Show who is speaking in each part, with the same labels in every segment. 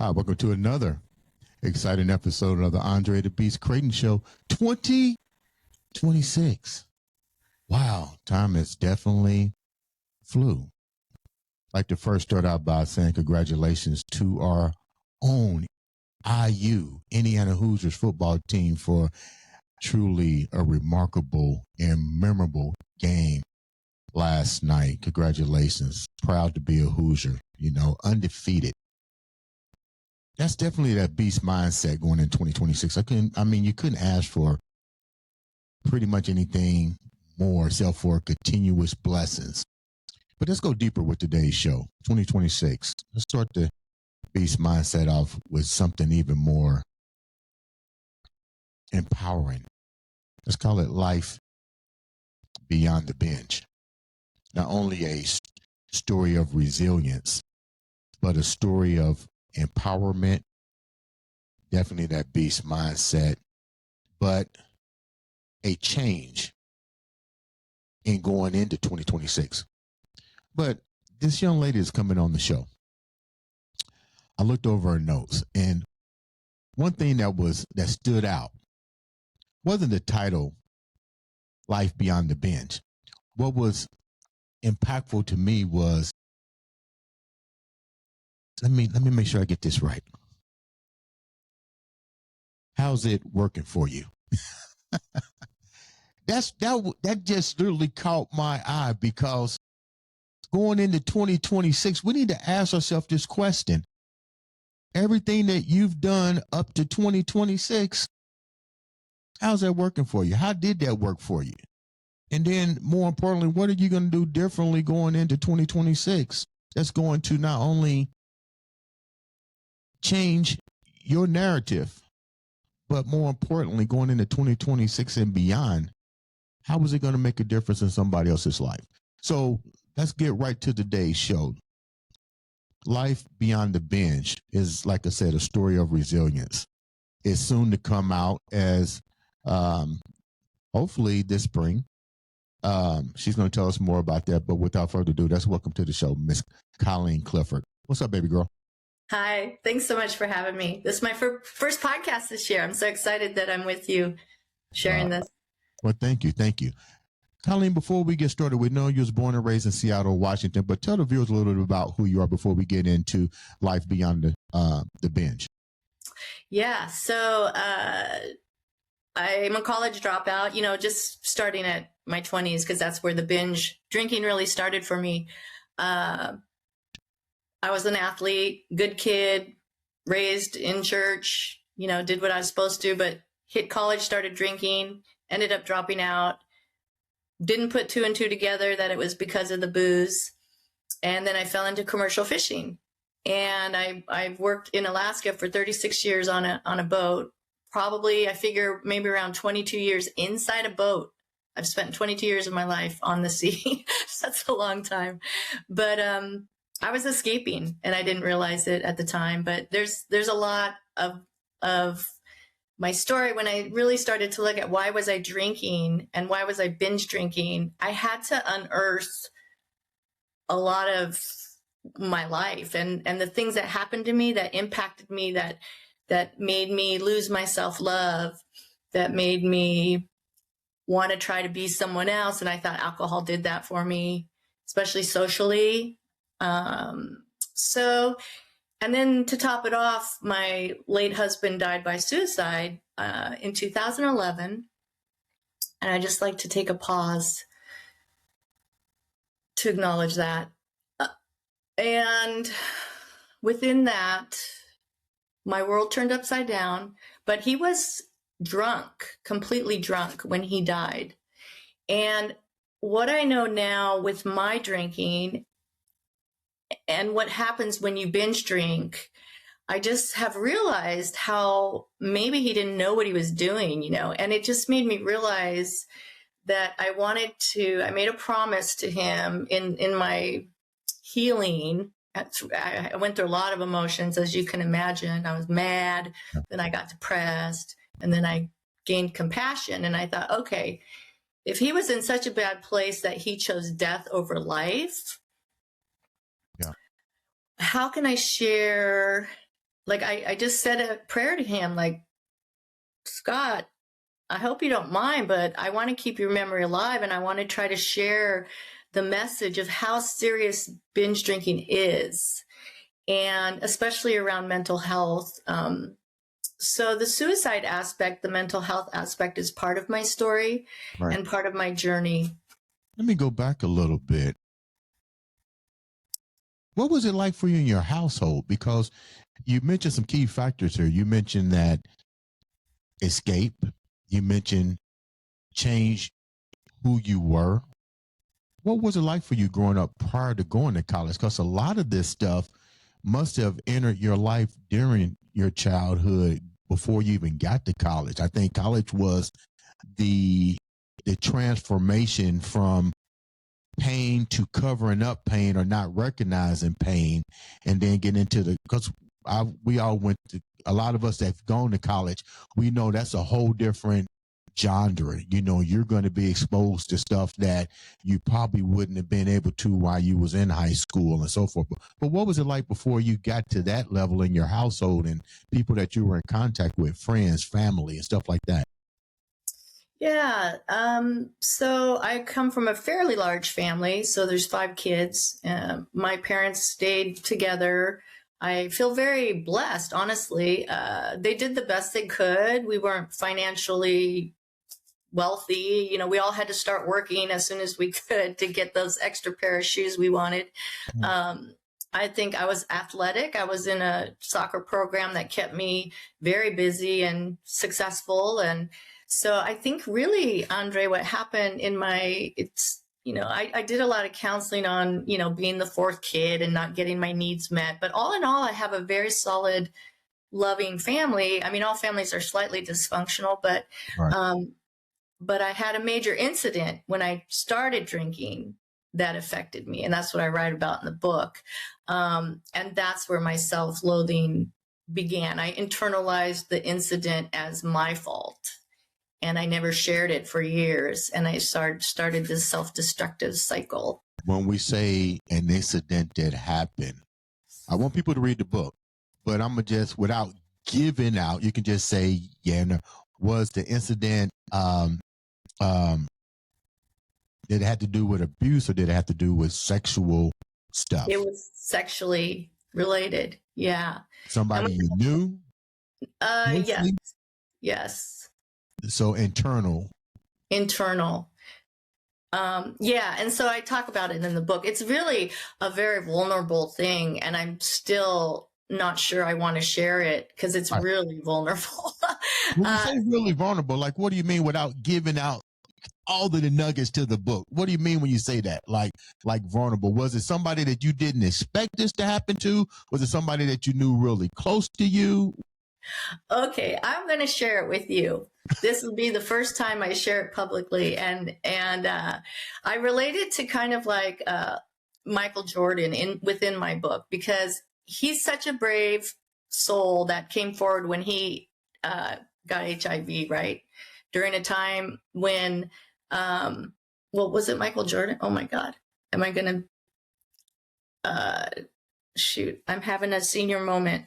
Speaker 1: Hi, welcome to another exciting episode of the Andre The Beast Crayton Show 2026. Wow, time has definitely flew. I'd like to first start out by saying congratulations to our own IU, Indiana Hoosiers football team, for truly a remarkable and memorable game last night. Congratulations. Proud to be a Hoosier, undefeated. That's definitely that beast mindset going in 2026. You couldn't ask for pretty much anything more except for continuous blessings. But let's go deeper with today's show, 2026. Let's start the beast mindset off with something even more empowering. Let's call it life beyond the binge. Not only a story of resilience, but a story of empowerment, definitely that beast mindset, but a change in going into 2026. But this young lady is coming on the show. I looked over her notes, and one thing that stood out wasn't the title, Life Beyond the Binge. What was impactful to me was, let me make sure I get this right. How's it working for you? That just literally caught my eye, because going into 2026, we need to ask ourselves this question. Everything that you've done up to 2026, how's that working for you? How did that work for you? And then more importantly, what are you going to do differently going into 2026? That's going to not only change your narrative, but more importantly, going into 2026 and beyond, how is it going to make a difference in somebody else's life? So let's get right to today's show. Life Beyond the Binge is, like I said, a story of resilience. It's soon to come out as hopefully this spring. She's going to tell us more about that. But without further ado, let's welcome to the show, Miss Colleen Clifford. What's up, baby girl?
Speaker 2: Hi. Thanks so much for having me. This is my first podcast this year. I'm so excited that I'm with you sharing this.
Speaker 1: Well, thank you. Thank you. Colleen, before we get started, we know you was born and raised in Seattle, Washington, but tell the viewers a little bit about who you are before we get into Life Beyond the Binge.
Speaker 2: Yeah. So I'm a college dropout, just starting at my 20s, because that's where the binge drinking really started for me. I was an athlete, good kid, raised in church, did what I was supposed to, but hit college, started drinking, ended up dropping out. Didn't put two and two together that it was because of the booze. And then I fell into commercial fishing. And I've worked in Alaska for 36 years on a boat. Probably, I figure, maybe around 22 years inside a boat. I've spent 22 years of my life on the sea. That's a long time. But I was escaping, and I didn't realize it at the time. But there's a lot of my story. When I really started to look at why was I drinking and why was I binge drinking, I had to unearth a lot of my life and the things that happened to me that impacted me, that made me lose my self-love, that made me want to try to be someone else. And I thought alcohol did that for me, especially socially. And then to top it off, my late husband died by suicide in 2011. And I just like to take a pause to acknowledge that. And within that, my world turned upside down. But he was drunk, completely drunk when he died. And what I know now with my drinking and what happens when you binge drink, I just have realized how maybe he didn't know what he was doing, and it just made me realize that I made a promise to him in my healing. I went through a lot of emotions, as you can imagine. I was mad, then I got depressed, and then I gained compassion. And I thought, okay, if he was in such a bad place that he chose death over life, how can I share like I just said a prayer to him, like, Scott, I hope you don't mind, but I want to keep your memory alive, and I want to try to share the message of how serious binge drinking is, and especially around mental health. So the suicide aspect, the mental health aspect, is part of my story
Speaker 1: Right.
Speaker 2: and part of my journey.
Speaker 1: Let me go back a little bit. What was it like for you in your household? Because you mentioned some key factors here. You mentioned that escape. You mentioned change who you were. What was it like for you growing up prior to going to college? Because a lot of this stuff must have entered your life during your childhood before you even got to college. I think college was the transformation from pain to covering up pain or not recognizing pain, and then get into the, because we all went to, a lot of us that've gone to college, we know that's a whole different genre. You know, you're going to be exposed to stuff that you probably wouldn't have been able to while you was in high school and so forth. But what was it like before you got to that level in your household and people that you were in contact with, friends, family, and stuff like that?
Speaker 2: Yeah. So I come from a fairly large family. So there's 5 kids. My parents stayed together. I feel very blessed, honestly. They did the best they could. We weren't financially wealthy. You know, we all had to start working as soon as we could to get those extra pair of shoes we wanted. I think I was athletic. I was in a soccer program that kept me very busy and successful. And so I think really, Andre, what happened in my, it's, you know, I did a lot of counseling on, you know, being the 4th kid and not getting my needs met. But all in all, I have a very solid, loving family. I mean, all families are slightly dysfunctional,
Speaker 1: Right.
Speaker 2: but I had a major incident when I started drinking that affected me. And that's what I write about in the book. And that's where my self-loathing began. I internalized the incident as my fault, and I never shared it for years. And I started this self-destructive cycle.
Speaker 1: When we say an incident that happened, I want people to read the book, but I'm going to just, without giving out, you can just say, yeah, no, was the incident, did it have to do with abuse or did it have to do with sexual stuff?
Speaker 2: It was sexually related. Yeah.
Speaker 1: Somebody you knew?
Speaker 2: Yes. Yes.
Speaker 1: So internal.
Speaker 2: Yeah. And so I talk about it in the book. It's really a very vulnerable thing. And I'm still not sure I want to share it because it's really vulnerable.
Speaker 1: When you say really vulnerable, like, what do you mean without giving out all of the nuggets to the book? What do you mean when you say that? Like vulnerable? Was it somebody that you didn't expect this to happen to? Was it somebody that you knew really close to you?
Speaker 2: Okay, I'm going to share it with you. This will be the first time I share it publicly, and I relate it to kind of like Michael Jordan within my book, because he's such a brave soul that came forward when he got HIV, right? During a time when, was it Michael Jordan? Oh my God, am I going to shoot? I'm having a senior moment.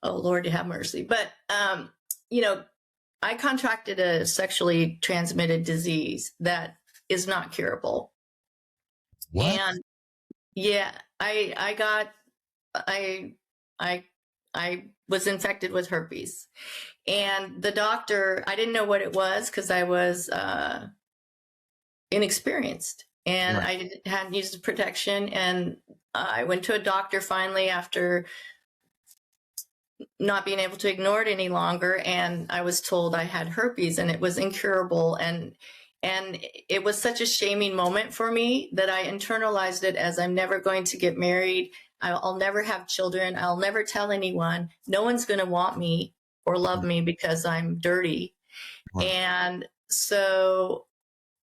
Speaker 2: Oh, Lord, you have mercy. But, you know, I contracted a sexually transmitted disease that is not curable.
Speaker 1: What?
Speaker 2: And yeah, I was infected with herpes. And the doctor, I didn't know what it was because I was inexperienced. And I hadn't used protection. And I went to a doctor finally after not being able to ignore it any longer, and I was told I had herpes and it was incurable, and it was such a shaming moment for me that I internalized it as, I'm never going to get married, I'll never have children, I'll never tell anyone, no one's going to want me or love me because I'm dirty. And so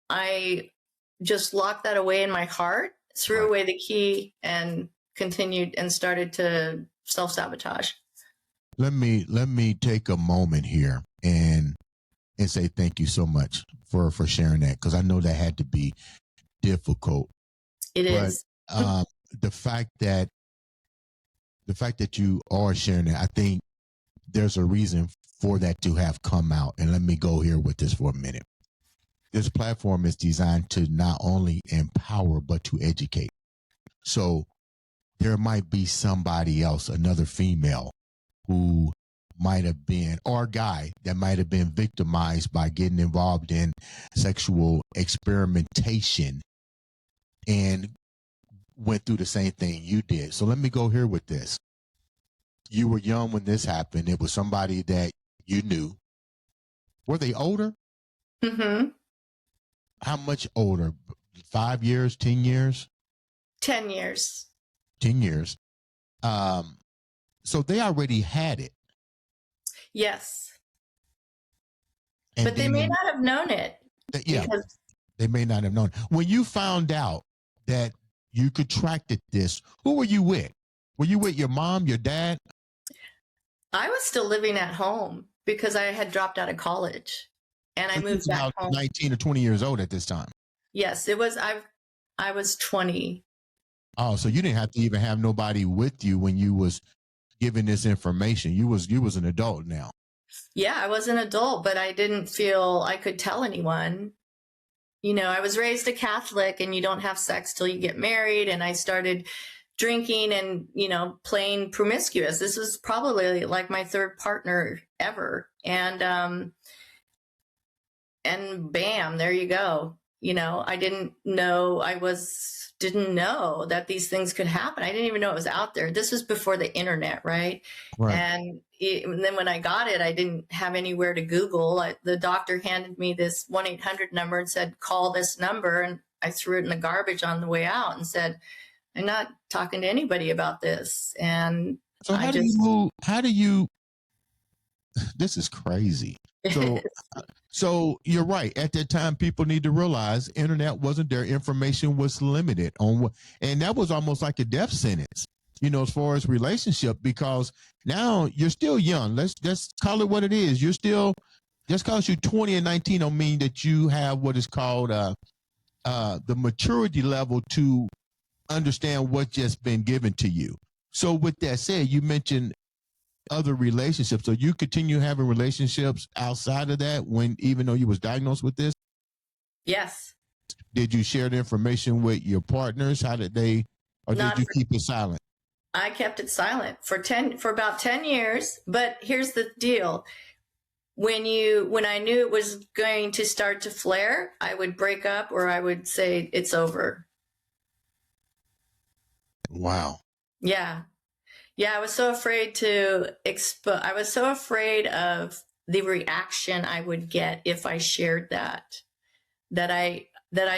Speaker 2: I just locked that away in my heart, threw away the key, and continued and started to self-sabotage.
Speaker 1: Let me take a moment here and say thank you so much for sharing that, because I know that had to be difficult.
Speaker 2: It is.
Speaker 1: The fact that you are sharing it, I think there's a reason for that to have come out. And let me go here with this for a minute. This platform is designed to not only empower, but to educate. So there might be somebody else, another female who might have been, or a guy that might have been victimized by getting involved in sexual experimentation and went through the same thing you did. So let me go here with this. You were young when this happened. It was somebody that you knew. Were they older?
Speaker 2: Mm-hmm.
Speaker 1: How much older? 5 years, 10 years?
Speaker 2: 10 years.
Speaker 1: 10 years. So they already had it.
Speaker 2: Yes.
Speaker 1: And
Speaker 2: but they may not have known it.
Speaker 1: Yeah, they may not have known. When you found out that you contracted this, who were you with? Were you with your mom, your dad?
Speaker 2: I was still living at home because I had dropped out of college and I moved back home.
Speaker 1: 19 or 20 years old at this time.
Speaker 2: Yes, it was. I was 20.
Speaker 1: Oh, so you didn't have to even have nobody with you when you was giving this information. You was an adult now.
Speaker 2: Yeah, I was an adult, but I didn't feel I could tell anyone. You know, I was raised a Catholic and you don't have sex till you get married. And I started drinking and, you know, playing promiscuous. This was probably like my third partner ever. And bam, there you go. You know, I didn't know that these things could happen. I didn't even know it was out there. This was before the internet, right? And then when I got it, I didn't have anywhere to Google. The doctor handed me this 1-800 number and said, call this number. And I threw it in the garbage on the way out and said, I'm not talking to anybody about this. And
Speaker 1: so how do you, this is crazy. So you're right. At that time, people need to realize internet wasn't there. Information was limited on what, and that was almost like a death sentence, you know, as far as relationship, because now you're still young. Let's just call it what it is. You're still, just because you're 20 and 19 don't mean that you have what is called the maturity level to understand what's just been given to you. So with that said, you mentioned other relationships. So you continue having relationships outside of that even though you was diagnosed with this?
Speaker 2: Yes.
Speaker 1: Did you share the information with your partners? How did they, or did you keep it silent?
Speaker 2: I kept it silent for about 10 years. But here's the deal. When I knew it was going to start to flare, I would break up or I would say it's over.
Speaker 1: Wow.
Speaker 2: Yeah. Yeah, I was so afraid I was so afraid of the reaction I would get if I shared that I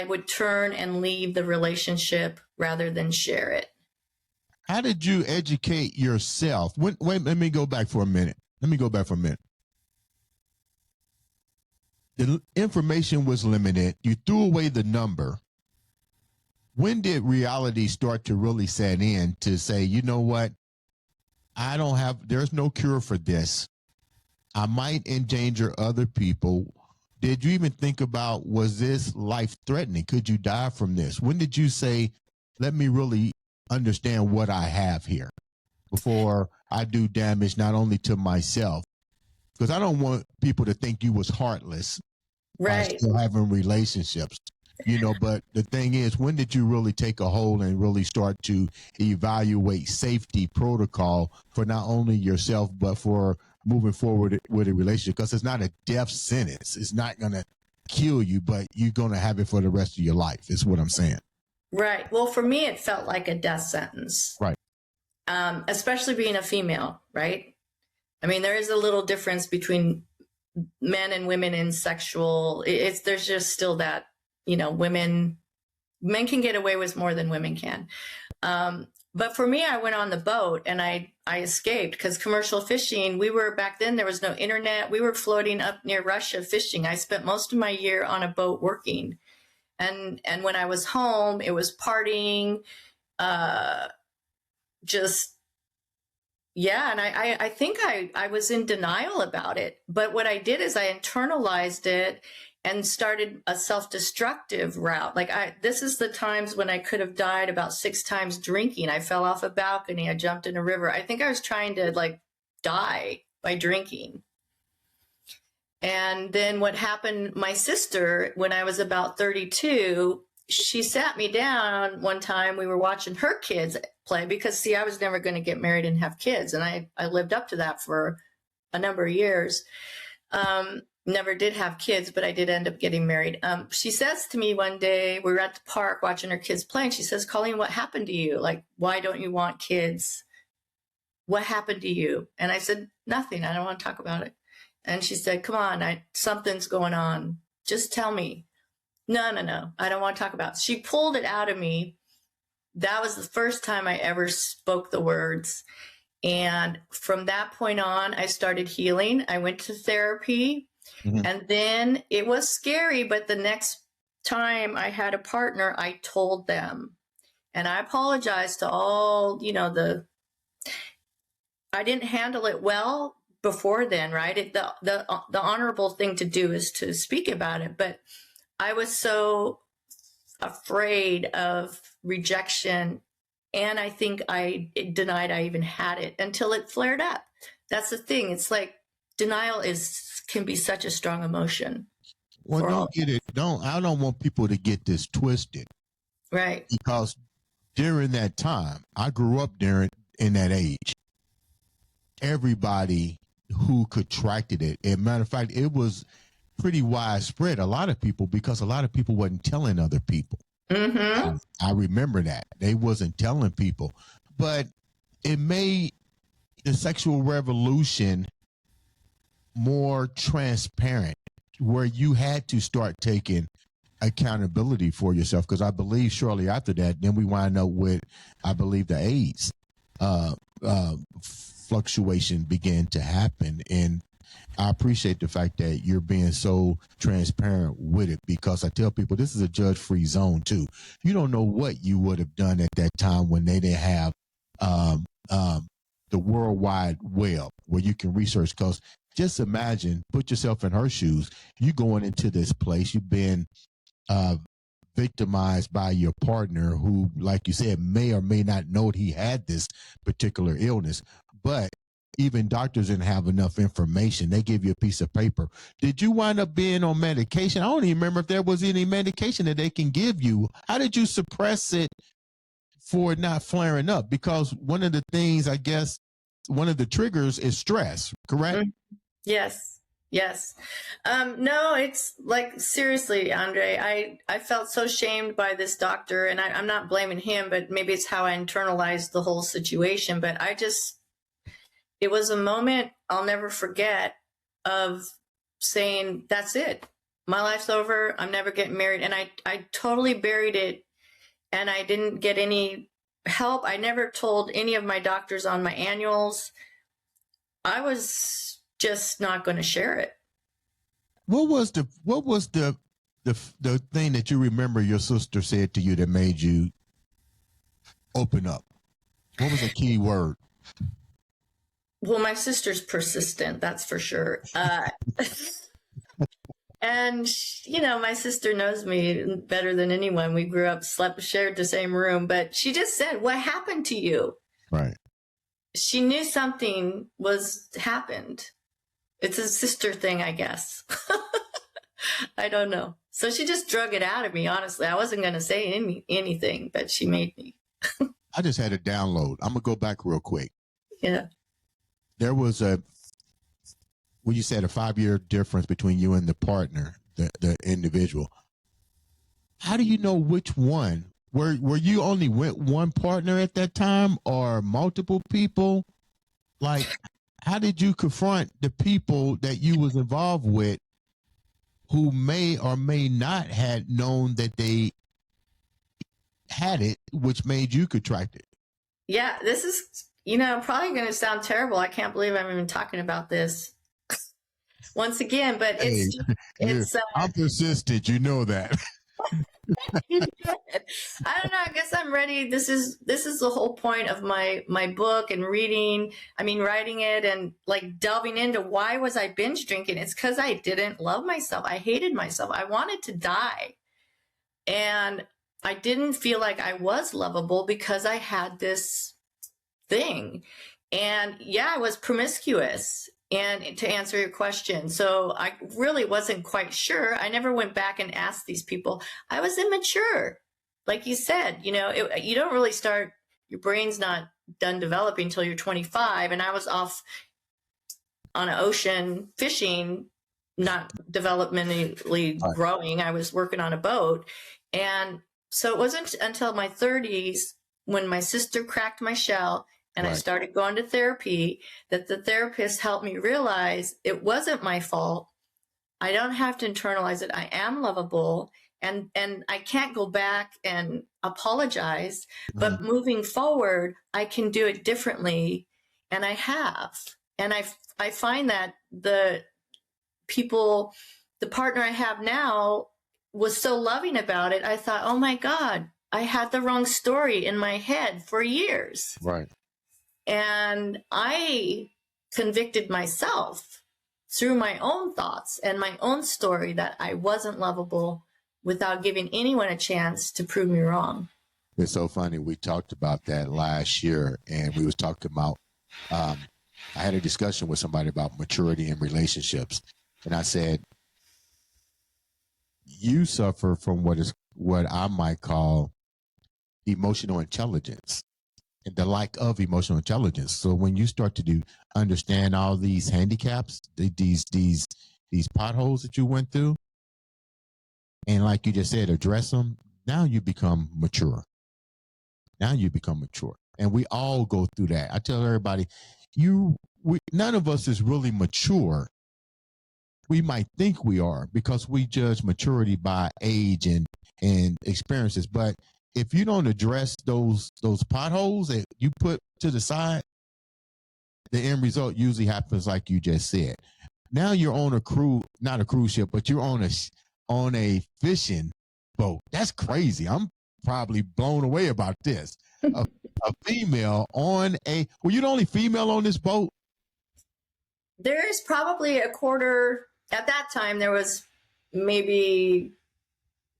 Speaker 2: would turn and leave the relationship rather than share it.
Speaker 1: How did you educate yourself? Wait, let me go back for a minute. The information was limited. You threw away the number. When did reality start to really set in to say, you know what? There's no cure for this. I might endanger other people. Did you even think about, was this life threatening? Could you die from this? When did you say, let me really understand what I have here before I do damage not only to myself? Because I don't want people to think you was heartless,
Speaker 2: right?
Speaker 1: By still having relationships. You know, but the thing is, when did you really take a hold and really start to evaluate safety protocol for not only yourself, but for moving forward with a relationship? Because it's not a death sentence. It's not going to kill you, but you're going to have it for the rest of your life, is what I'm saying.
Speaker 2: Right. Well, for me, it felt like a death sentence.
Speaker 1: Right.
Speaker 2: Especially being a female, right? I mean, there is a little difference between men and women in sexual. There's just still that. You know, men can get away with more than women can. But for me, I went on the boat and I escaped because commercial fishing, back then, there was no internet. We were floating up near Russia fishing. I spent most of my year on a boat working. And when I was home, it was partying, and I think I was in denial about it. But what I did is I internalized it and started a self-destructive route. This is the times when I could have died about 6 times drinking. I fell off a balcony. I jumped in a river. I think I was trying to die by drinking. And then what happened, my sister, when I was about 32, she sat me down one time. We were watching her kids play because, see, I was never going to get married and have kids. And I lived up to that for a number of years. Never did have kids, but I did end up getting married. She says to me one day, we were at the park watching her kids playing. She says, Colleen, what happened to you? Like, why don't you want kids? What happened to you? And I said, nothing. I don't want to talk about it. And she said, come on, something's going on. Just tell me. No, I don't want to talk about it. She pulled it out of me. That was the first time I ever spoke the words. And from that point on, I started healing. I went to therapy. Mm-hmm. And then it was scary. But the next time I had a partner, I told them. And I apologized to all, I didn't handle it well before then, right? The honorable thing to do is to speak about it. But I was so afraid of rejection, and I think I denied I even had it until it flared up. That's the thing. It's like denial can be such a strong emotion.
Speaker 1: Well, I don't want people to get this twisted.
Speaker 2: Right.
Speaker 1: Because during that time, I grew up in that age. Everybody who contracted it. As a matter of fact, it was pretty widespread. A lot of people, because a lot of people wasn't telling other people. Mm-hmm. I remember that. They wasn't telling people. But it made the sexual revolution more transparent, where you had to start taking accountability for yourself. Because I believe shortly after that, then we wind up with, I believe, the AIDS fluctuation began to happen. And I appreciate the fact that you're being so transparent with it, because I tell people this is a judge-free zone too. You don't know what you would have done at that time when they didn't have the World Wide Web where you can research. Because just imagine, put yourself in her shoes. You going into this place, you've been victimized by your partner who, like you said, may or may not know he had this particular illness. But even doctors didn't have enough information. They give you a piece of paper. Did you wind up being on medication? I don't even remember if there was any medication that they can give you. How did you suppress it for it not flaring up? Because one of the things, I guess, one of the triggers is stress, correct?
Speaker 2: Yes. No, it's like, seriously, Andre, I felt so shamed by this doctor, and I'm not blaming him, but maybe it's how I internalized the whole situation. But it was a moment I'll never forget of saying, that's it. My life's over. I'm never getting married. And I totally buried it, and I didn't get any help. I never told any of my doctors on my annuals. I was just not going to share it.
Speaker 1: What was the thing that you remember your sister said to you that made you open up? What was a key word?
Speaker 2: Well, my sister's persistent, that's for sure. And, my sister knows me better than anyone. We grew up, shared the same room. But she just said, what happened to you?
Speaker 1: Right.
Speaker 2: She knew something happened. It's a sister thing, I guess. I don't know. So she just drug it out of me, honestly. I wasn't going to say anything, but she made me.
Speaker 1: I just had a download. I'm going to go back real quick.
Speaker 2: Yeah.
Speaker 1: There was you said a 5-year difference between you and the partner, the individual. How do you know which one? Were you only with one partner at that time, or multiple people? Like, how did you confront the people that you was involved with who may or may not had known that they had it, which made you contract it?
Speaker 2: Yeah, this is, probably going to sound terrible. I can't believe I'm even talking about this once again, but it's
Speaker 1: I'm persistent. You know that.
Speaker 2: I don't know. I guess I'm ready. This is the whole point of my book and writing it and like delving into why was I binge drinking. It's because I didn't love myself. I hated myself. I wanted to die. And I didn't feel like I was lovable because I had this thing. And yeah, I was promiscuous. And to answer your question, so I really wasn't quite sure. I never went back and asked these people. I was immature. Like you said, you don't really start, your brain's not done developing until you're 25. And I was off on an ocean fishing, not developmentally growing. I was working on a boat. And so it wasn't until my 30s when my sister cracked my shell and I started going to therapy that the therapist helped me realize it wasn't my fault. I don't have to internalize it. I am lovable, and I can't go back and apologize, but moving forward, I can do it differently. And I have. And I find that the partner I have now was so loving about it. I thought, oh my God, I had the wrong story in my head for years.
Speaker 1: Right.
Speaker 2: And I convicted myself through my own thoughts and my own story that I wasn't lovable without giving anyone a chance to prove me wrong.
Speaker 1: It's so funny. We talked about that last year, and we was talking about, I had a discussion with somebody about maturity in relationships. And I said, you suffer from what I might call emotional intelligence. And the lack of emotional intelligence. So when you start to understand all these handicaps, these potholes that you went through, and like you just said, address them, now you become mature. And we all go through that. I tell everybody, none of us is really mature. We might think we are because we judge maturity by age and experiences, but if you don't address those potholes that you put to the side, the end result usually happens like you just said. Now you're on not a cruise ship, but you're on a fishing boat. That's crazy. I'm probably blown away about this. A female on were you the only female on this boat?
Speaker 2: There's probably a quarter. At that time, there was maybe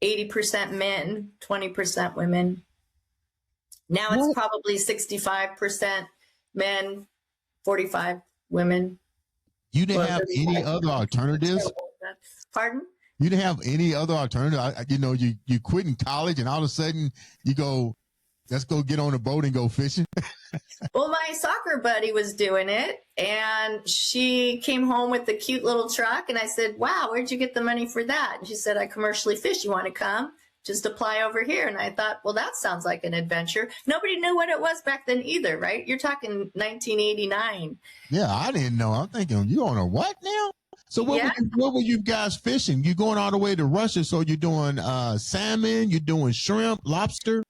Speaker 2: 80% men, 20% women. Now it's probably 65% men, 45 women.
Speaker 1: You didn't have any other alternatives?
Speaker 2: Pardon?
Speaker 1: You didn't have any other alternative? You quit in college and all of a sudden you go, let's go get on a boat and go fishing?
Speaker 2: Well, my soccer buddy was doing it, and she came home with the cute little truck, and I said, wow, where'd you get the money for that? And she said, I commercially fish. You want to come? Just apply over here. And I thought, well, that sounds like an adventure. Nobody knew what it was back then either, right? You're talking 1989.
Speaker 1: Yeah, I didn't know. I'm thinking, you on a what now? So what were you guys fishing? You going all the way to Russia, so you're doing salmon, you're doing shrimp, lobster?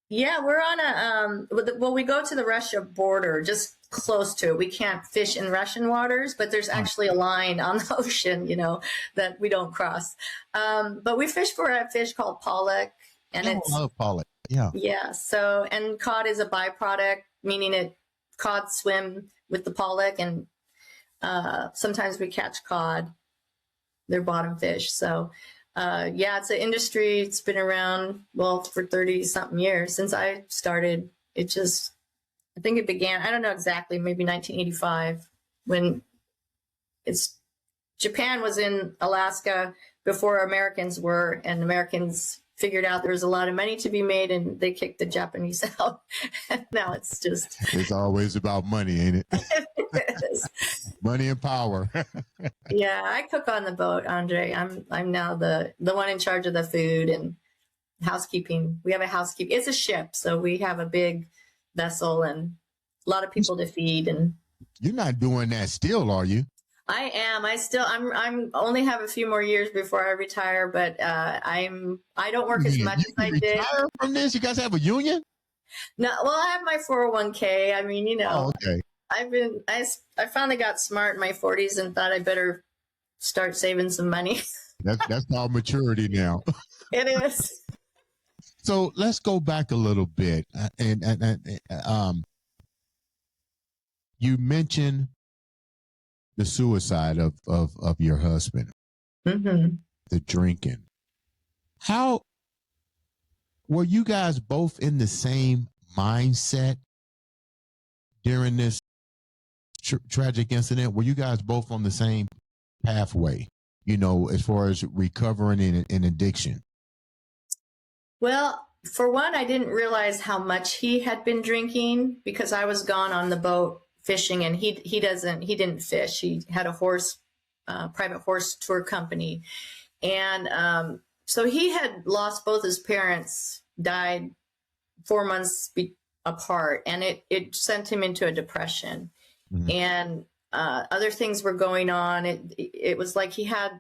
Speaker 2: Yeah, we're on we go to the Russia border, just close to it. We can't fish in Russian waters, but there's actually a line on the ocean, that we don't cross. But we fish for a fish called pollock. And I
Speaker 1: love pollock. Yeah.
Speaker 2: Yeah. So, and cod is a byproduct, meaning cod swim with the pollock. And sometimes we catch cod, they're bottom fish. So, it's an industry. It's been around, for 30 something years since I started. I think it began, I don't know exactly, maybe 1985 when Japan was in Alaska before Americans were, and Americans figured out there was a lot of money to be made and they kicked the Japanese out. And now it's
Speaker 1: always about money, ain't it?
Speaker 2: It is.
Speaker 1: Money and power.
Speaker 2: Yeah, I cook on the boat, Andre. I'm now the one in charge of the food and housekeeping. We have a housekeeping. It's a ship, so we have a big vessel and a lot of people to feed. And
Speaker 1: you're not doing that still, are you?
Speaker 2: I am. I'm only have a few more years before I retire, but I don't work as much as I did.
Speaker 1: Retire from this? You guys have a union?
Speaker 2: No, well, I have my 401k. I mean,
Speaker 1: Oh, okay.
Speaker 2: I finally got smart in my 40s and thought I better start saving some money.
Speaker 1: That's called maturity now.
Speaker 2: It is.
Speaker 1: So let's go back a little bit, you mentioned the suicide of your husband, the drinking. How were you guys both in the same mindset during this tragic incident? Were you guys both on the same pathway, as far as recovering in addiction?
Speaker 2: Well, for one, I didn't realize how much he had been drinking because I was gone on the boat fishing, and he didn't fish. He had a private horse tour company, and so he had lost both his parents, died 4 months apart, and it sent him into a depression. Mm-hmm. And other things were going on. It was like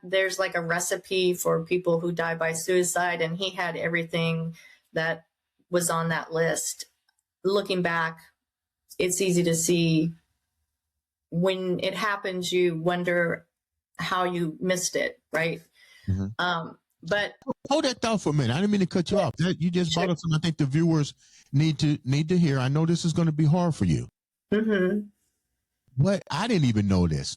Speaker 2: there's like a recipe for people who die by suicide, and he had everything that was on that list. Looking back, it's easy to see when it happens, you wonder how you missed it, right? Mm-hmm. But
Speaker 1: hold that thought for a minute. I didn't mean to cut you off. You just brought up something I think the viewers need to hear. I know this is going to be hard for you. Mm-hmm. What? I didn't even know this.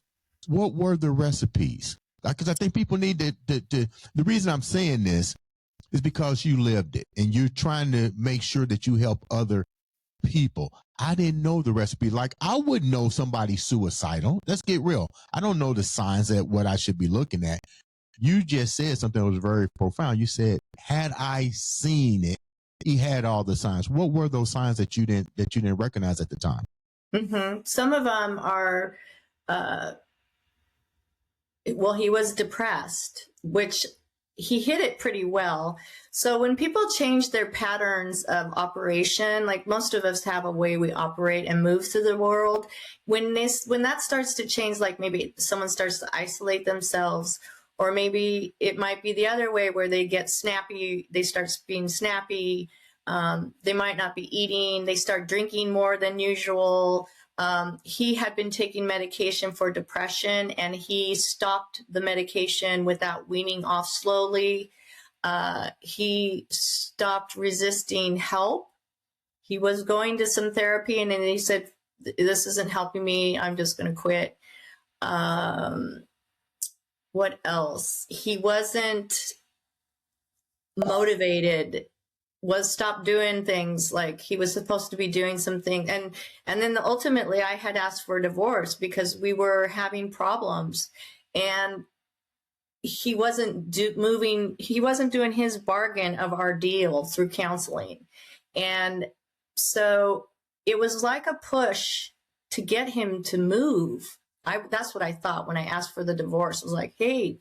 Speaker 1: What were the recipes? Because I think people need to. The reason I'm saying this is because you lived it and you're trying to make sure that you help other people. I didn't know the recipe. Like, I wouldn't know somebody's suicidal. Let's get real. I don't know the signs that what I should be looking at. You just said something that was very profound. You said, had I seen it, he had all the signs. What were those signs that you didn't recognize at the time?
Speaker 2: Mm-hmm. Some of them are, he was depressed, which he hid it pretty well. So when people change their patterns of operation, like most of us have a way we operate and move through the world, when that starts to change, like maybe someone starts to isolate themselves, or maybe it might be the other way where they get snappy, they start being snappy, they might not be eating, they start drinking more than usual. He had been taking medication for depression, and he stopped the medication without weaning off slowly. He stopped resisting help. He was going to some therapy, and then he said, this isn't helping me, I'm just going to quit. What else? He wasn't motivated, stopped doing things like he was supposed to be doing something. And then ultimately I had asked for a divorce because we were having problems, and he wasn't he wasn't doing his bargain of our deal through counseling. And so it was like a push to get him to move. That's what I thought when I asked for the divorce. It was like, hey,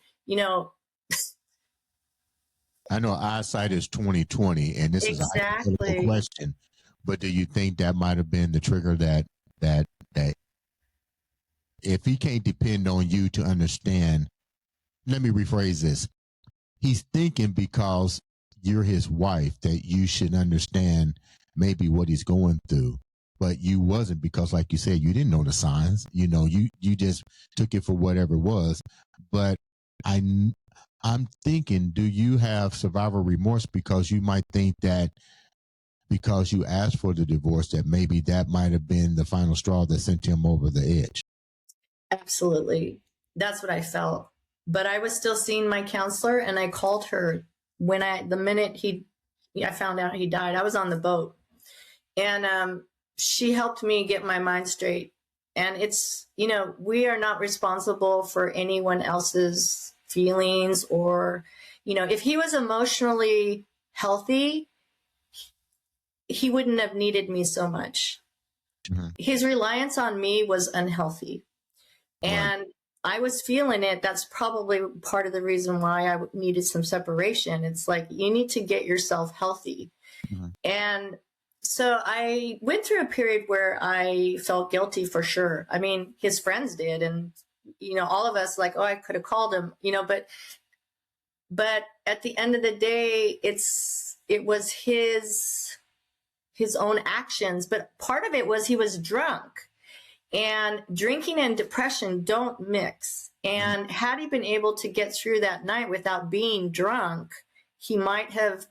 Speaker 1: I know eyesight is 20/20, and this
Speaker 2: exactly.
Speaker 1: is a question, but do you think that might have been the trigger that if he can't depend on you to understand, let me rephrase this. He's thinking because you're his wife that you should understand maybe what he's going through, but you wasn't, because like you said, you didn't know the signs. You just took it for whatever it was. But I'm thinking, do you have survivor remorse because you might think that because you asked for the divorce that maybe that might have been the final straw that sent him over the edge?
Speaker 2: Absolutely. That's what I felt. But I was still seeing my counselor, and I called her the minute I found out he died. I was on the boat, and she helped me get my mind straight. And it's, we are not responsible for anyone else's feelings, or, if he was emotionally healthy, he wouldn't have needed me so much. Mm-hmm. His reliance on me was unhealthy. And right. I was feeling it. That's probably part of the reason why I needed some separation. It's like, you need to get yourself healthy. Mm-hmm. And so I went through a period where I felt guilty, for sure. I mean, his friends did. And, all of us like, oh, I could have called him, but at the end of the day, it was his own actions. But part of it was he was drunk. And drinking and depression don't mix. And had he been able to get through that night without being drunk, he might have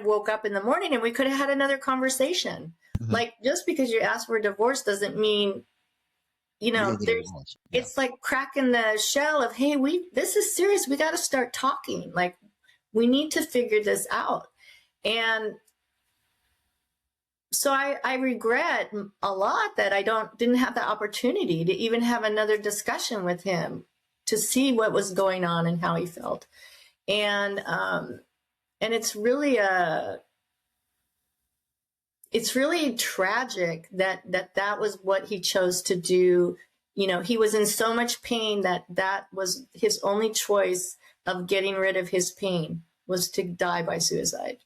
Speaker 2: woke up in the morning and we could have had another conversation. Mm-hmm. Like, just because you ask for a divorce doesn't mean, it's like cracking the shell of, hey, this is serious. We got to start talking. Like, we need to figure this out. And So I regret a lot that I didn't have the opportunity to even have another discussion with him to see what was going on and how he felt. And it's really tragic that was what he chose to do. You know, he was in so much pain that was his only choice of getting rid of his pain, was to die by suicide.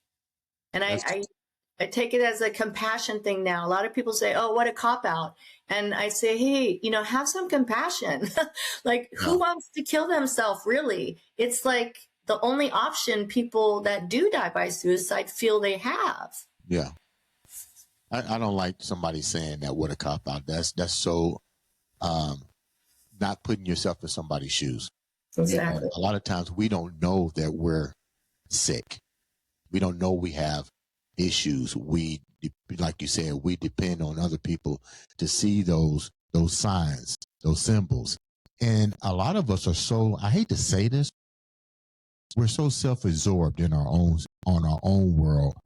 Speaker 2: And I take it as a compassion thing now. A lot of people say, oh, what a cop out. And I say, hey, you know, have some compassion. Like, who wants to kill themselves, really? It's like the only option people that do die by suicide feel they have.
Speaker 1: Yeah. I don't like somebody saying that, what a cop out. That's so not putting yourself in somebody's shoes.
Speaker 2: Exactly.
Speaker 1: You know, a lot of times we don't know that we're sick. We don't know we have issues. We, like you said, we depend on other people to see those signs, those symbols. And a lot of us are so, I hate to say this, we're so self-absorbed in on our own world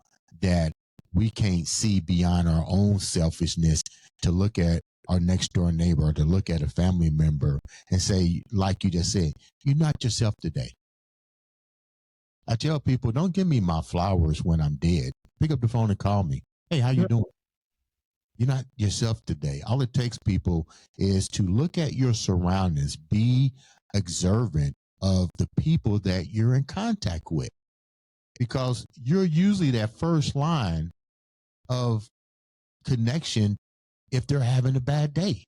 Speaker 1: that we can't see beyond our own selfishness to look at our next door neighbor or to look at a family member and say, like you just said, you're not yourself today. I tell people, don't give me my flowers when I'm dead. Pick up the phone and call me. Hey, how you doing? You're not yourself today. All it takes, people, is to look at your surroundings, be observant of the people that you're in contact with, because you're usually that first line of connection if they're having a bad day.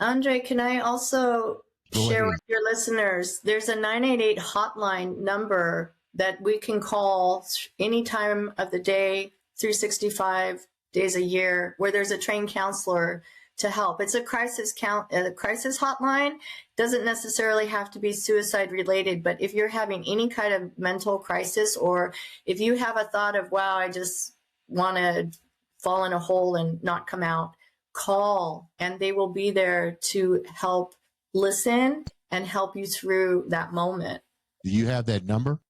Speaker 2: Andre, can I also share with your listeners, there's a 988 hotline number that we can call any time of the day, 365 days a year, where there's a trained counselor to help. It's a crisis hotline. Doesn't necessarily have to be suicide related, but if you're having any kind of mental crisis, or if you have a thought of, wow, I just want to fall in a hole and not come out, call, and they will be there to help listen and help you through that moment.
Speaker 1: Do you have that number?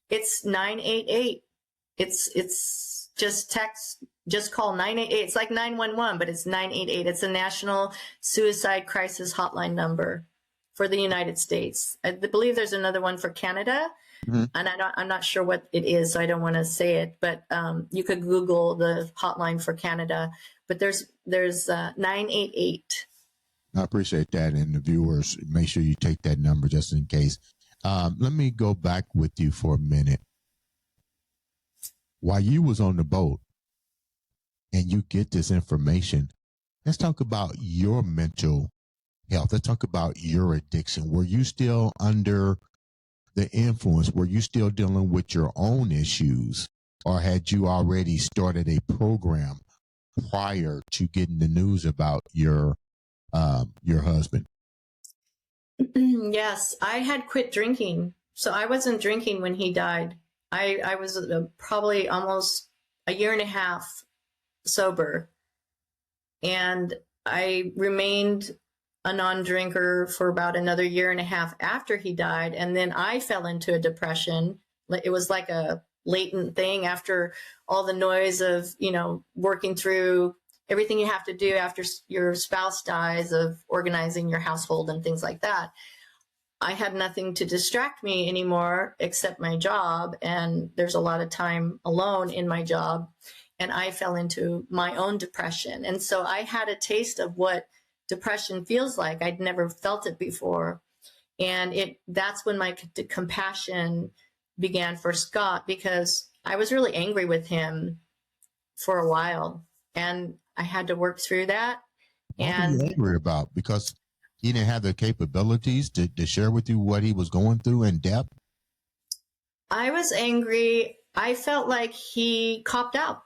Speaker 2: It's 988. It's just text, just call 988. It's like 911, but it's 988. It's a national suicide crisis hotline number for the United States. I believe there's another one for Canada, and I'm not sure what it is, so I don't want to say it, but you could Google the hotline for Canada. But there's 988.
Speaker 1: I appreciate that. And the viewers, make sure you take that number just in case. Let me go back with you for a minute. While you was on the boat and you get this information, let's talk about your mental health. Let's talk about your addiction. Were you still under the influence? Were you still dealing with your own issues, or had you already started a program prior to getting the news about your husband?
Speaker 2: Yes, I had quit drinking. So I wasn't drinking when he died. I was probably almost a year and a half sober. And I remained a non-drinker for about another year and a half after he died. And then I fell into a depression. It was like a latent thing after all the noise of, you know, working through everything you have to do after your spouse dies, of organizing your household and things like that. I had nothing to distract me anymore except my job. And there's a lot of time alone in my job. And I fell into my own depression. And so I had a taste of what depression feels like. I'd never felt it before. And that's when my compassion began for Scott, because I was really angry with him for a while. And I had to work through that.
Speaker 1: What were you angry about? Because he didn't have the capabilities to share with you what he was going through in depth?
Speaker 2: I was angry. I felt like he copped out.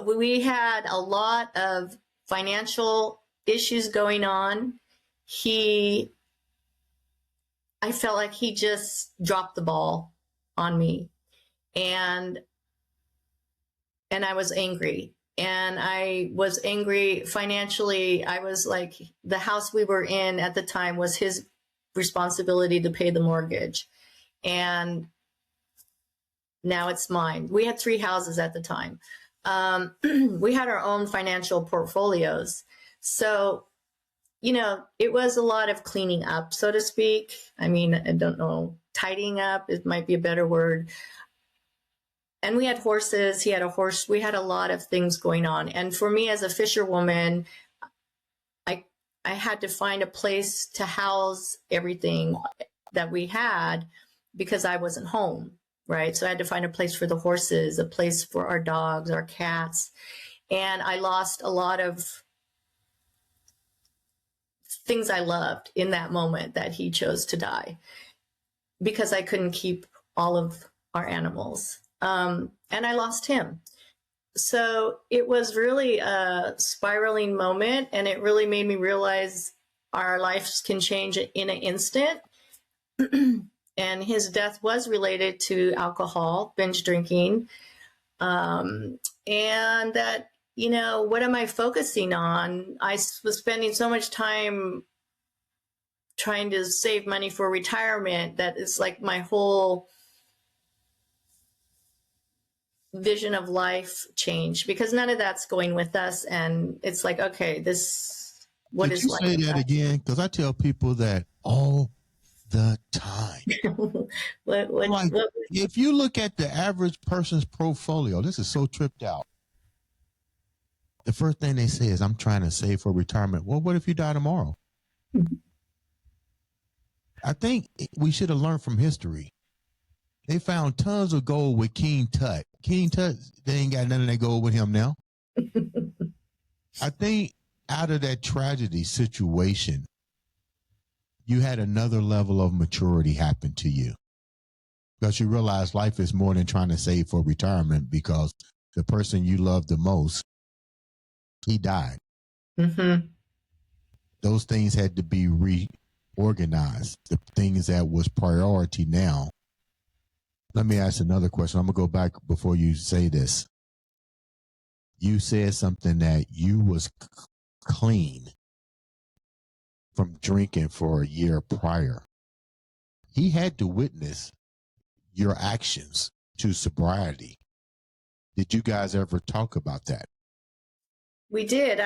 Speaker 2: We had a lot of financial issues going on. I felt like he just dropped the ball on me, and I was angry. And I was angry financially. I was like, the house we were in at the time was his responsibility to pay the mortgage. And Now it's mine. We had 3 houses at the time. We had our own financial portfolios. So, you know, it was a lot of cleaning up, so to speak. I mean, I don't know, tidying up, it might be a better word. And we had horses. He had a horse. We had a lot of things going on. And for me as a fisherwoman, I had to find a place to house everything that we had because I wasn't home, right? So I had to find a place for the horses, a place for our dogs, our cats. And I lost a lot of things I loved in that moment that he chose to die because I couldn't keep all of our animals. And I lost him. So it was really a spiraling moment, and it really made me realize our lives can change in an instant. And his death was related to alcohol, binge drinking. And that, you know, what am I focusing on? I was spending so much time trying to save money for retirement that it's like my whole vision of life changed because none of that's going with us. And it's like, okay, this, what is life?
Speaker 1: Say that again? Because I tell people that all the time. If you look at the average person's portfolio, this is so tripped out. The first thing they say is, I'm trying to save for retirement. Well, what if you die tomorrow? I think we should have learned from history. They found tons of gold with King Tut. King Tut, they ain't got none of that gold with him now. I think out of that tragedy situation, you had another level of maturity happen to you because you realize life is more than trying to save for retirement because the person you love the most, he died.
Speaker 2: Mm-hmm.
Speaker 1: Those things had to be reorganized. The things that was priority now. Let me ask another question. I'm going to go back before you say this. You said something that you was clean from drinking for a year prior. He had to witness your actions to sobriety. Did you guys ever talk about that?
Speaker 2: We did.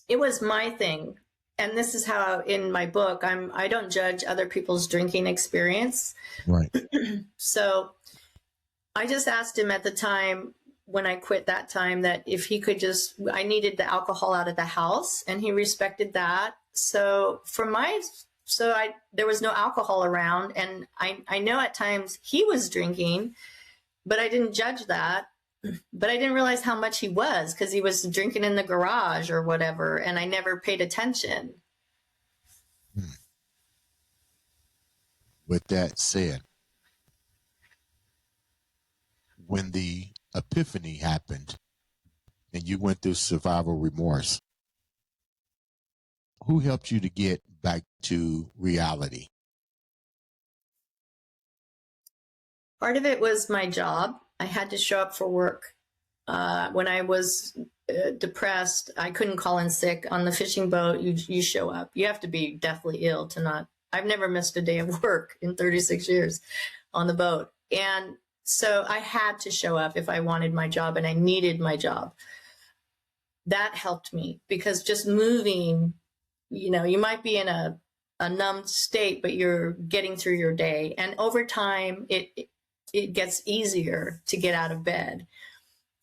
Speaker 2: It was my thing. And this is how in my book, I don't judge other people's drinking experience.
Speaker 1: Right.
Speaker 2: So I just asked him at the time when I quit that time that if he could I needed the alcohol out of the house, and he respected that. So there was no alcohol around, and I know at times he was drinking, but I didn't judge that. But I didn't realize how much he was because he was drinking in the garage or whatever, and I never paid attention.
Speaker 1: With that said, when the epiphany happened and you went through survival remorse, who helped you to get back to reality?
Speaker 2: Part of it was my job. I had to show up for work. When I was depressed, I couldn't call in sick. On the fishing boat, you show up. You have to be deathly ill to not. I've never missed a day of work in 36 years on the boat. And so I had to show up if I wanted my job, and I needed my job. That helped me because just moving, you know, you might be in a numbed state, but you're getting through your day. And over time, it gets easier to get out of bed.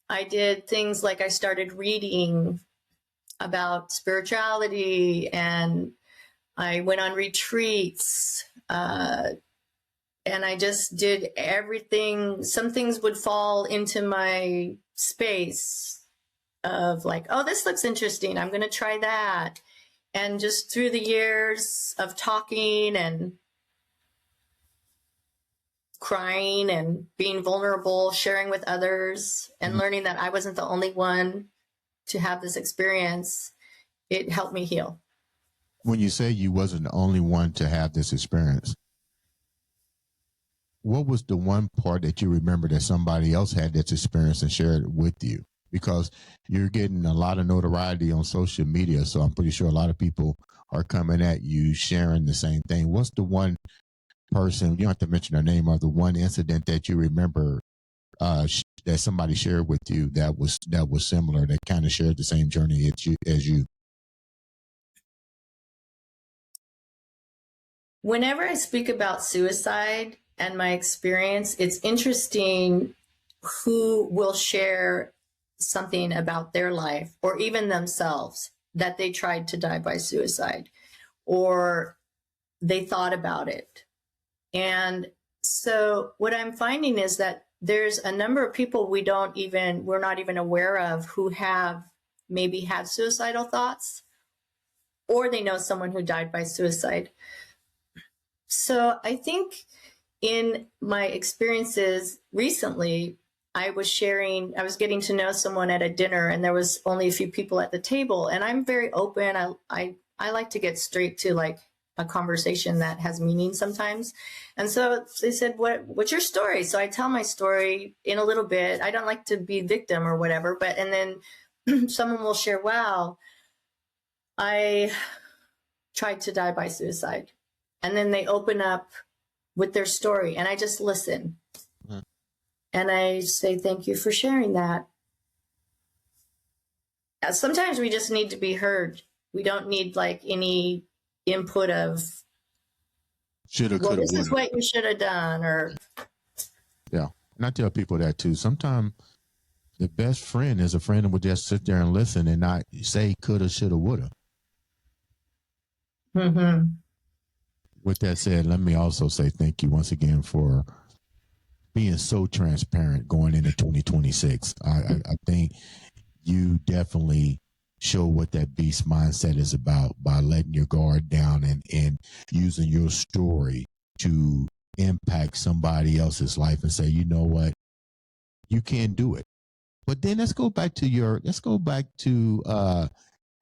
Speaker 2: I did things like I started reading about spirituality, and I went on retreats, and I just did everything. Some things would fall into my space of like, oh, this looks interesting. I'm going to try that. And just through the years of talking and crying and being vulnerable, sharing with others, and learning that I wasn't the only one to have this experience, it helped me heal.
Speaker 1: When you say you wasn't the only one to have this experience, what was the one part that you remember that somebody else had this experience and shared it with you? Because you're getting a lot of notoriety on social media, so I'm pretty sure a lot of people are coming at you sharing the same thing. What's the one person, you don't have to mention their name, or the one incident that you remember that somebody shared with you that was similar, that kind of shared the same journey as you.
Speaker 2: Whenever I speak about suicide and my experience, it's interesting who will share something about their life or even themselves, that they tried to die by suicide or they thought about it. And so what I'm finding is that there's a number of people we're not even aware of who have maybe had suicidal thoughts, or they know someone who died by suicide. So I think in my experiences recently, I was getting to know someone at a dinner, and there was only a few people at the table, and I'm very open. I like to get straight to like a conversation that has meaning sometimes. And so they said, what's your story? So I tell my story in a little bit. I don't like to be victim or whatever, and then someone will share, wow, I tried to die by suicide. And then they open up with their story, and I just listen. Mm-hmm. And I say, thank you for sharing that. Sometimes we just need to be heard. We don't need like any input of,
Speaker 1: shoulda,
Speaker 2: well,
Speaker 1: coulda,
Speaker 2: this
Speaker 1: woulda.
Speaker 2: is what you should have done, or.
Speaker 1: Yeah. And I tell people that too. Sometimes the best friend is a friend that will just sit there and listen and not say coulda, shoulda, woulda.
Speaker 2: Mm-hmm.
Speaker 1: With that said, let me also say thank you once again for being so transparent going into 2026. I think you definitely show what that beast mindset is about by letting your guard down and using your story to impact somebody else's life and say, you know what, you can do it. But then let's go back to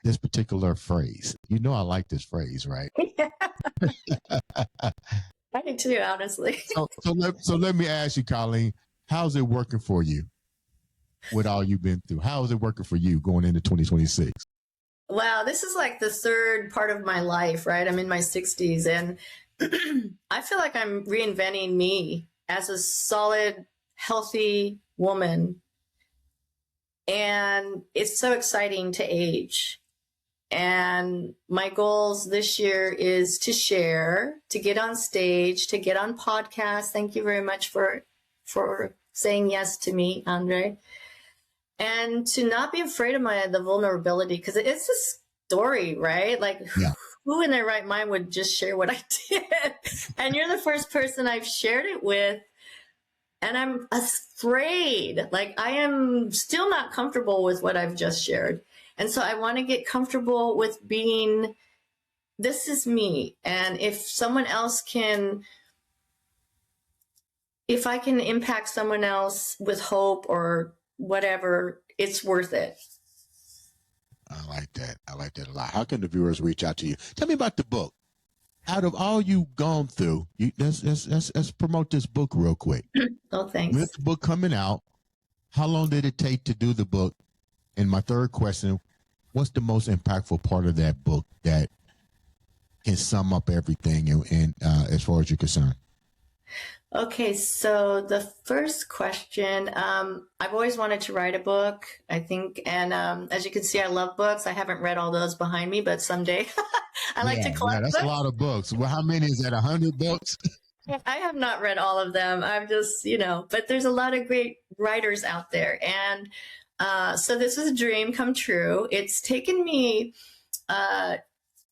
Speaker 1: this particular phrase. You know, I like this phrase, right?
Speaker 2: I do too, honestly.
Speaker 1: So let me ask you, Colleen, how's it working for you with all you've been through? How is it working for you going into 2026?
Speaker 2: Wow, this is like the third part of my life, right? I'm in my 60s, and I feel like I'm reinventing me as a solid, healthy woman. And it's so exciting to age. And my goals this year is to share, to get on stage, to get on podcasts. Thank you very much for saying yes to me, Andre. And to not be afraid of the vulnerability, because it's a story, right? Like, yeah. Who in their right mind would just share what I did? And you're the first person I've shared it with. And I'm afraid, like I am still not comfortable with what I've just shared. And so I want to get comfortable with being, this is me. And if someone else if I can impact someone else with hope or whatever, it's worth it.
Speaker 1: I like that. I like that a lot. How can the viewers reach out to you? Tell me about the book. Out of all you've gone through, let's promote this book real quick.
Speaker 2: Oh, thanks.
Speaker 1: With the book coming out, how long did it take to do the book? And my third question, what's the most impactful part of that book that can sum up everything and as far as you're concerned?
Speaker 2: Okay, so the first question, I've always wanted to write a book, I think. And as you can see, I love books. I haven't read all those behind me, but someday I like to collect
Speaker 1: that's
Speaker 2: books.
Speaker 1: A lot of books. Well, how many is that? 100 books?
Speaker 2: I have not read all of them. I'm just, but there's a lot of great writers out there. And so this is a dream come true. It's taken me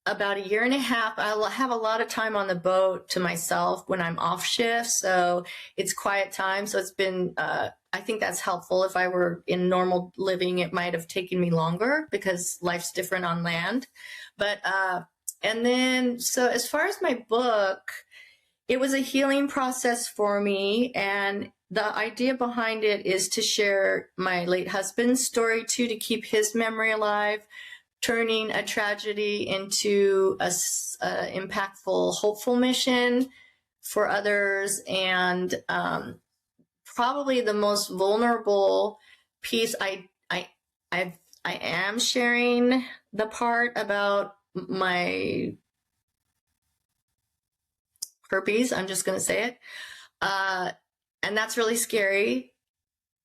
Speaker 2: about a year and a half. I'll have a lot of time on the boat to myself when I'm off shift. So it's quiet time. So it's been, I think that's helpful. If I were in normal living, it might have taken me longer because life's different on land. But, and then, so as far as my book, it was a healing process for me. And the idea behind it is to share my late husband's story too, to keep his memory alive, turning a tragedy into a impactful, hopeful mission for others. And probably the most vulnerable piece, I am sharing the part about my herpes. I'm just going to say it. And that's really scary,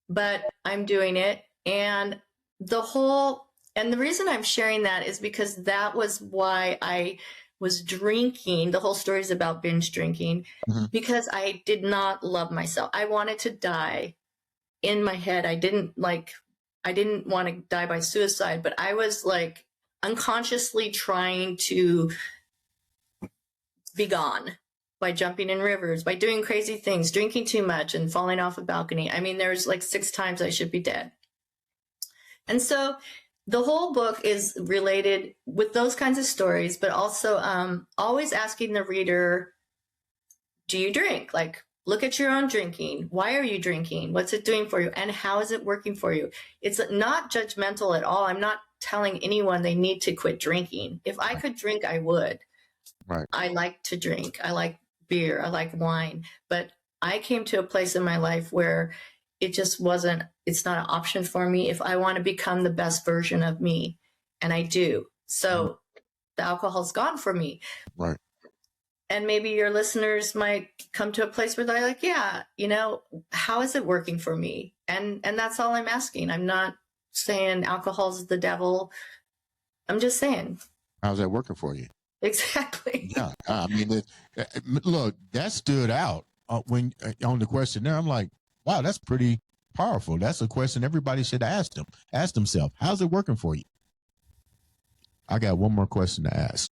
Speaker 2: but I'm doing it. And the reason I'm sharing that is because that was why I was drinking. The whole story is about binge drinking, because I did not love myself. I wanted to die in my head. I didn't want to die by suicide, but I was like unconsciously trying to be gone by jumping in rivers, by doing crazy things, drinking too much and falling off a balcony. I mean, there's like 6 times I should be dead. And so the whole book is related with those kinds of stories, but also always asking the reader, do you drink? Like, look at your own drinking. Why are you drinking? What's it doing for you? And how is it working for you? It's not judgmental at all. I'm not telling anyone they need to quit drinking. If I could drink, I would.
Speaker 1: Right.
Speaker 2: I like to drink. I like beer. I like wine. But I came to a place in my life where it's not an option for me if I want to become the best version of me. And I do. So the alcohol's gone for me.
Speaker 1: Right.
Speaker 2: And maybe your listeners might come to a place where they're like, yeah, how is it working for me? And that's all I'm asking. I'm not saying alcohol's the devil. I'm just saying.
Speaker 1: How's that working for you?
Speaker 2: Exactly.
Speaker 1: Yeah. I mean, look, that stood out when on the questionnaire. I'm like, wow, that's pretty powerful. That's a question everybody should ask themselves. How's it working for you? I got one more question to ask.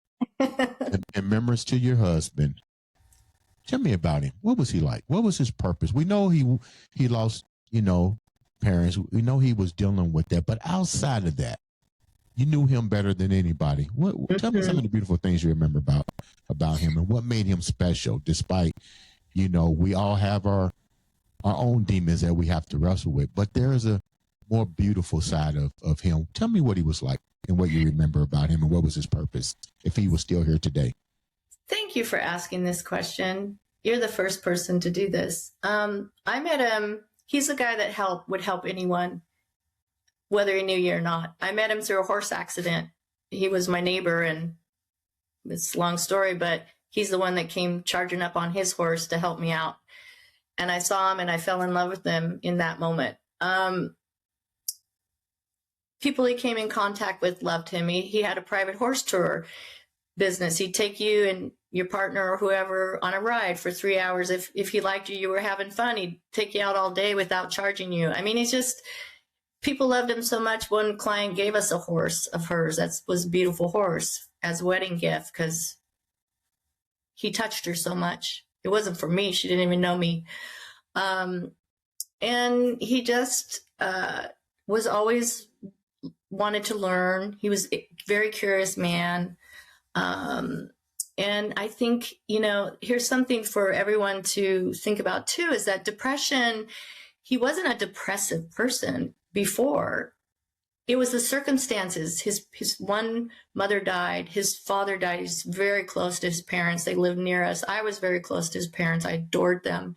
Speaker 1: In memories to your husband, tell me about him. What was he like? What was his purpose? We know he lost, parents. We know he was dealing with that. But outside of that, you knew him better than anybody. Tell me some of the beautiful things you remember about him and what made him special, despite, we all have our own demons that we have to wrestle with. But there's a more beautiful side of him. Tell me what he was like and what you remember about him and what was his purpose if he was still here today.
Speaker 2: Thank you for asking this question. You're the first person to do this. I met him. He's a guy that would help anyone, whether he knew you or not. I met him through a horse accident. He was my neighbor, and it's a long story, but he's the one that came charging up on his horse to help me out. And I saw him and I fell in love with him in that moment. People he came in contact with loved him. He had a private horse tour business. He'd take you and your partner or whoever on a ride for 3 hours. If he liked you, you were having fun, he'd take you out all day without charging you. I mean, people loved him so much. One client gave us a horse of hers. That was a beautiful horse as a wedding gift because he touched her so much. It wasn't for me. She didn't even know me. And he just was always wanted to learn. He was a very curious man. And I think, here's something for everyone to think about too, is that depression, he wasn't a depressive person before. It was the circumstances. His one mother died. His father died. He's very close to his parents. They lived near us. I was very close to his parents. I adored them.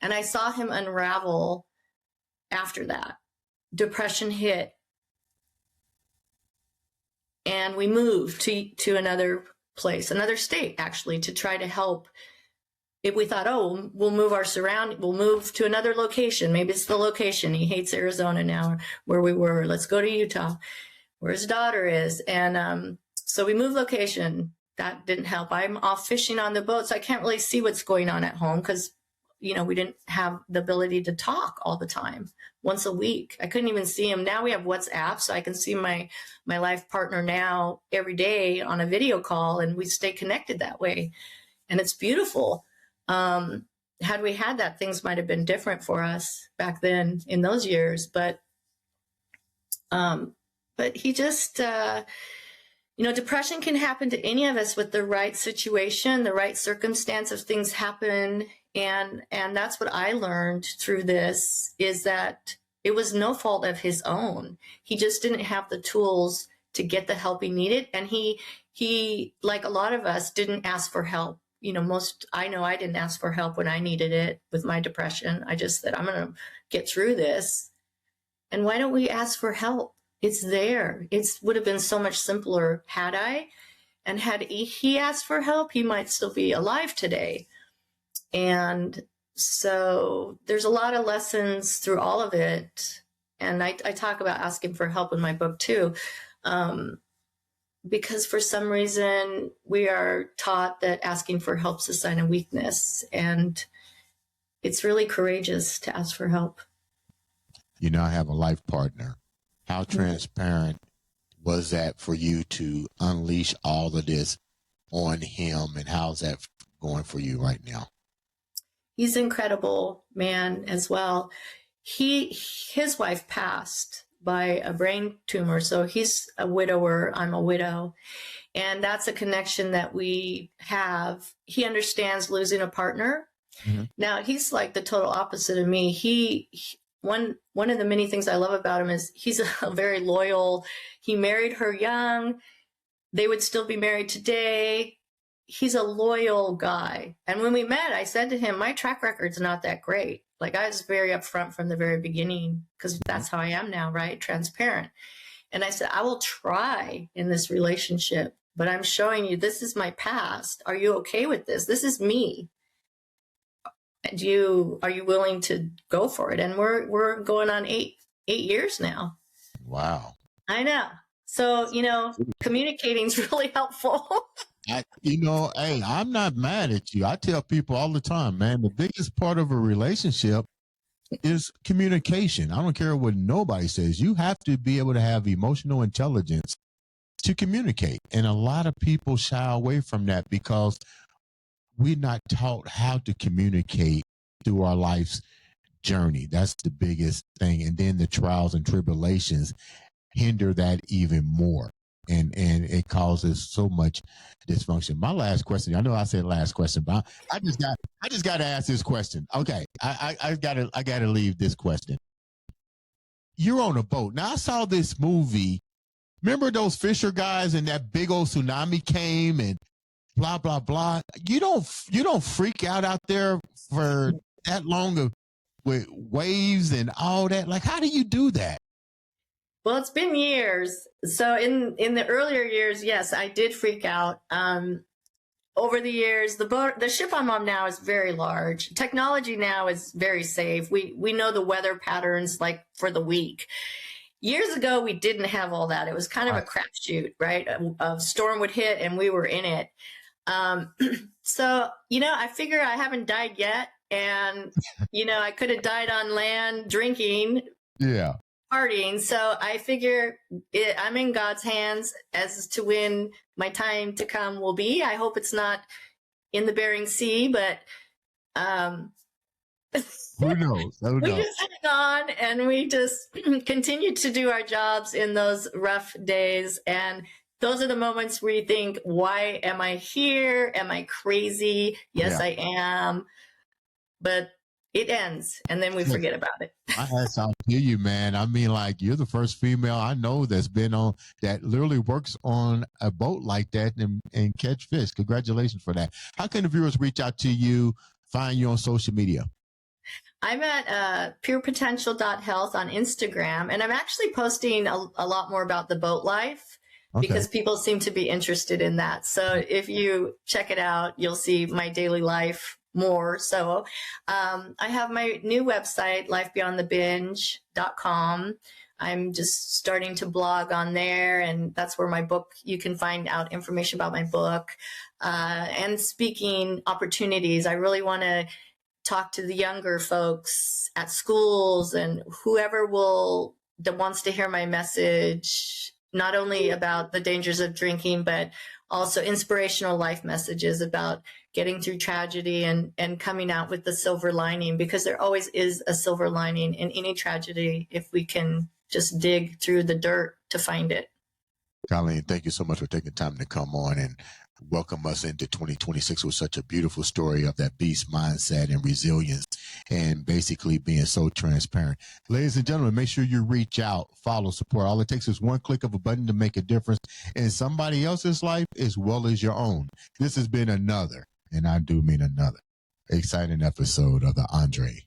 Speaker 2: And I saw him unravel after that. Depression hit. And we moved to another place, another state, actually, to try to help. If we thought, we'll move we'll move to another location. Maybe it's the location. He hates Arizona now, where we were. Let's go to Utah, where his daughter is. And so we moved location. That didn't help. I'm off fishing on the boat, so I can't really see what's going on at home because, we didn't have the ability to talk all the time. Once a week, I couldn't even see him. Now we have WhatsApp, so I can see my life partner now every day on a video call, and we stay connected that way. And it's beautiful. Had we had that, things might have been different for us back then in those years. But he just, depression can happen to any of us with the right situation, the right circumstance of things happen. And that's what I learned through this, is that it was no fault of his own. He just didn't have the tools to get the help he needed. And he, like a lot of us, didn't ask for help. I know I didn't ask for help when I needed it with my depression. I just said, I'm going to get through this. And why don't we ask for help? It's there. It would have been so much simpler had I. And had he asked for help, he might still be alive today. And so there's a lot of lessons through all of it. And I talk about asking for help in my book too. Because for some reason we are taught that asking for help is a sign of weakness. And it's really courageous to ask for help.
Speaker 1: You now have a life partner. How transparent was that for you to unleash all of this on him, and how's that going for you right now?
Speaker 2: He's an incredible man as well. His wife passed by a brain tumor, so he's a widower. I'm a widow, and that's a connection that we have. He understands losing a partner. Mm-hmm. Now he's like the total opposite of me. One of the many things I love about him is he's a very loyal. He married her young. They would still be married today. He's a loyal guy. And when we met, I said to him, my track record's not that great. Like, I was very upfront from the very beginning, because that's how I am now, right? Transparent. And I said, I will try in this relationship, but I'm showing you this is my past. Are you okay with this? This is me. Are you willing to go for it? And we're going on eight years now.
Speaker 1: Wow.
Speaker 2: I know. So, communicating is really helpful.
Speaker 1: Hey, I'm not mad at you. I tell people all the time, man, the biggest part of a relationship is communication. I don't care what nobody says. You have to be able to have emotional intelligence to communicate. And a lot of people shy away from that because we're not taught how to communicate through our life's journey. That's the biggest thing. And then the trials and tribulations hinder that even more. And it causes so much dysfunction. My last question, I know I said last question, but I just got to ask this question. Okay, I gotta leave this question. You're on a boat. Now, I saw this movie. Remember those Fisher guys and that big old tsunami came and blah, blah, blah. You don't freak out there for that long with waves and all that. Like, how do you do that?
Speaker 2: Well, it's been years. So in the earlier years, yes, I did freak out. Over the years, the ship I'm on now is very large. Technology now is very safe. We know the weather patterns like for the week. Years ago, we didn't have all that. It was kind of a crapshoot, right? A storm would hit and we were in it. So, I figure I haven't died yet. And, I could have died on land drinking.
Speaker 1: Yeah.
Speaker 2: Partying. So I figure I'm in God's hands as to when my time to come will be. I hope it's not in the Bering Sea, but
Speaker 1: who knows?
Speaker 2: We just hang on and we just continue to do our jobs in those rough days. And those are the moments where you think, why am I here? Am I crazy? Yes, I am. But it ends, and then we forget about it.
Speaker 1: My hats off to you, man. I mean, like, you're the first female I know that's been on, that literally works on a boat like that and catch fish. Congratulations for that. How can the viewers reach out to you, find you on social media?
Speaker 2: I'm at purepotential.health on Instagram, and I'm actually posting a lot more about the boat life because people seem to be interested in that. So if you check it out, you'll see my daily life more. So I have my new website, lifebeyondthebinge.com. I'm just starting to blog on there, and that's where my book, you can find out information about my book and speaking opportunities. I really want to talk to the younger folks at schools and whoever that wants to hear my message, not only about the dangers of drinking, but also inspirational life messages about getting through tragedy and coming out with the silver lining, because there always is a silver lining in any tragedy if we can just dig through the dirt to find it.
Speaker 1: Colleen, thank you so much for taking time to come on and welcome us into 2026 with such a beautiful story of that beast mindset and resilience and basically being so transparent. Ladies and gentlemen, make sure you reach out, follow, support. All it takes is one click of a button to make a difference in somebody else's life as well as your own. This has been another, and I do mean another, exciting episode of the Andre